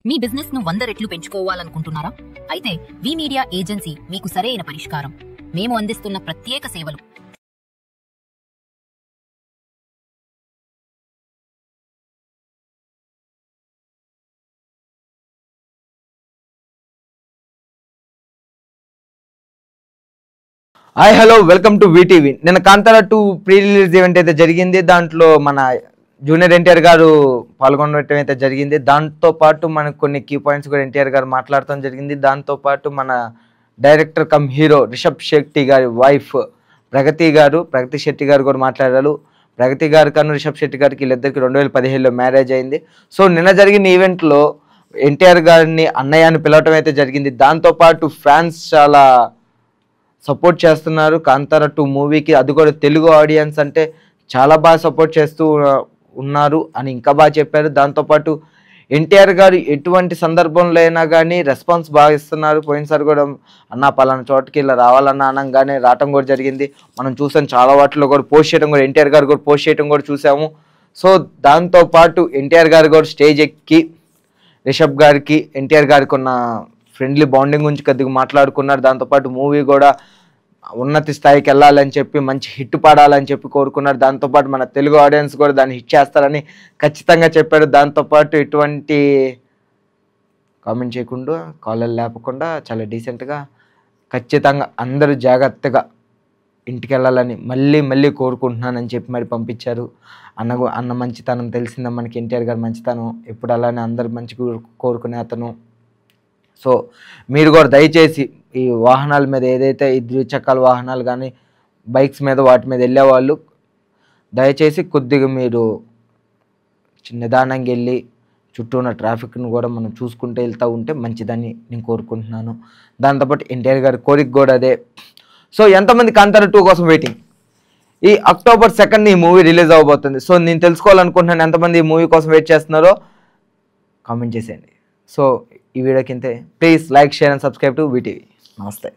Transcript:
మీ business ను 100 రెట్లు పెంచుకోవాలనుకుంటున్నారా? అయితే వి మీడియా ఏజెన్సీ మీకు సరైన పరిష్కారం. మేము అందిస్తున్న ప్రత్యేక సేవలు. Hi hello welcome to VTV. నిన్న కాంతారా 2 ప్రీ రిలీజ్ ఈవెంట్ అయితే జరిగింది. దాంట్లో మన జూనియర్ ఎన్టీఆర్ గారు పాల్గొనడం అయితే జరిగింది. దాంతో పాటు మనకు కొన్ని కీ పాయింట్స్ కూడా ఎన్టీఆర్ గారు మాట్లాడటం జరిగింది. దాంతో పాటు మన director cum hero Rishab Shetty గారి వైఫ్ ప్రగతి శెట్టి గారు కూడా మాట్లాడారు. ప్రగతి గారు కన్నా రిషబ్ శెట్టి గారికి వీళ్ళిద్దరికి 2017లో మ్యారేజ్ అయింది. సో నిన్న జరిగిన ఈవెంట్లో ఎన్టీఆర్ గారిని అన్నయ్య అని పిలవటం అయితే జరిగింది. దాంతోపాటు ఫ్యాన్స్ చాలా సపోర్ట్ చేస్తున్నారు కాంతారా 2 మూవీకి. అది కూడా తెలుగు ఆడియన్స్ అంటే చాలా బాగా సపోర్ట్ చేస్తూ ఉన్నారు అని ఇంకా బాగా చెప్పారు. దాంతోపాటు ఎన్టీఆర్ గారు ఎటువంటి సందర్భంలో అయినా కానీ రెస్పాన్స్ బాగా ఇస్తున్నారు. పోయినసారి కూడా అన్న పలానా చోటుకి ఇలా రావాలన్నా అనగానే రావటం కూడా జరిగింది. మనం చూసాం చాలా వాటిలో కూడా పోస్ట్ చేయడం కూడా ఎన్టీఆర్ గారు కూడా పోస్ట్ చేయడం కూడా చూసాము. సో దాంతోపాటు ఎన్టీఆర్ గారు కూడా స్టేజ్ ఎక్కి రిషబ్ గారికి ఎన్టీఆర్ గారికి ఉన్న ఫ్రెండ్లీ బాండింగ్ గురించి కొద్దిగా మాట్లాడుకున్నారు. దాంతోపాటు మూవీ కూడా ఉన్నతి స్థాయికి వెళ్ళాలని చెప్పి మంచి హిట్ పడాలని చెప్పి కోరుకున్నారు. దాంతోపాటు మన తెలుగు ఆడియన్స్ కూడా దాన్ని హిట్ చేస్తారని ఖచ్చితంగా చెప్పారు. దాంతోపాటు ఎటువంటి కామెంట్ చేయకుండా కాలర్ లేపకుండా చాలా డీసెంట్గా ఖచ్చితంగా అందరూ జాగ్రత్తగా ఇంటికి వెళ్ళాలని మళ్ళీ కోరుకుంటున్నానని చెప్పి మరి పంపించారు. అన్న మంచితనం తెలిసిందా మనకి, ఎన్టీఆర్ గారి మంచితనం ఎప్పుడు అలానే అందరు మంచి కోరుకునే అతను. సో మీరు కూడా దయచేసి ఈ వాహనాల మీద ఏదైతే ఈ ద్విచక్రాల వాహనాలు కానీ బైక్స్ మీద వాటి మీద వెళ్ళేవాళ్ళు దయచేసి కొద్దిగా మీరు నిదానంగా వెళ్ళి చుట్టూ ఉన్న ట్రాఫిక్ను కూడా మనం చూసుకుంటూ వెళ్తూ ఉంటే మంచిదని నేను కోరుకుంటున్నాను. దాంతోపాటు ఎన్టీఆర్ గారి కోరిక కూడా అదే. సో ఎంతమంది కాంతారా 2 కోసం వెయిటింగ్? ఈ అక్టోబర్ 2nd ఈ మూవీ రిలీజ్ అవ్వబోతుంది. సో నేను తెలుసుకోవాలనుకుంటున్నాను ఎంతమంది ఈ మూవీ కోసం వెయిట్ చేస్తున్నారో కామెంట్ చేసేయండి. సో ఈ వీడియో కింద please like, share and subscribe to VTV. నమస్తే.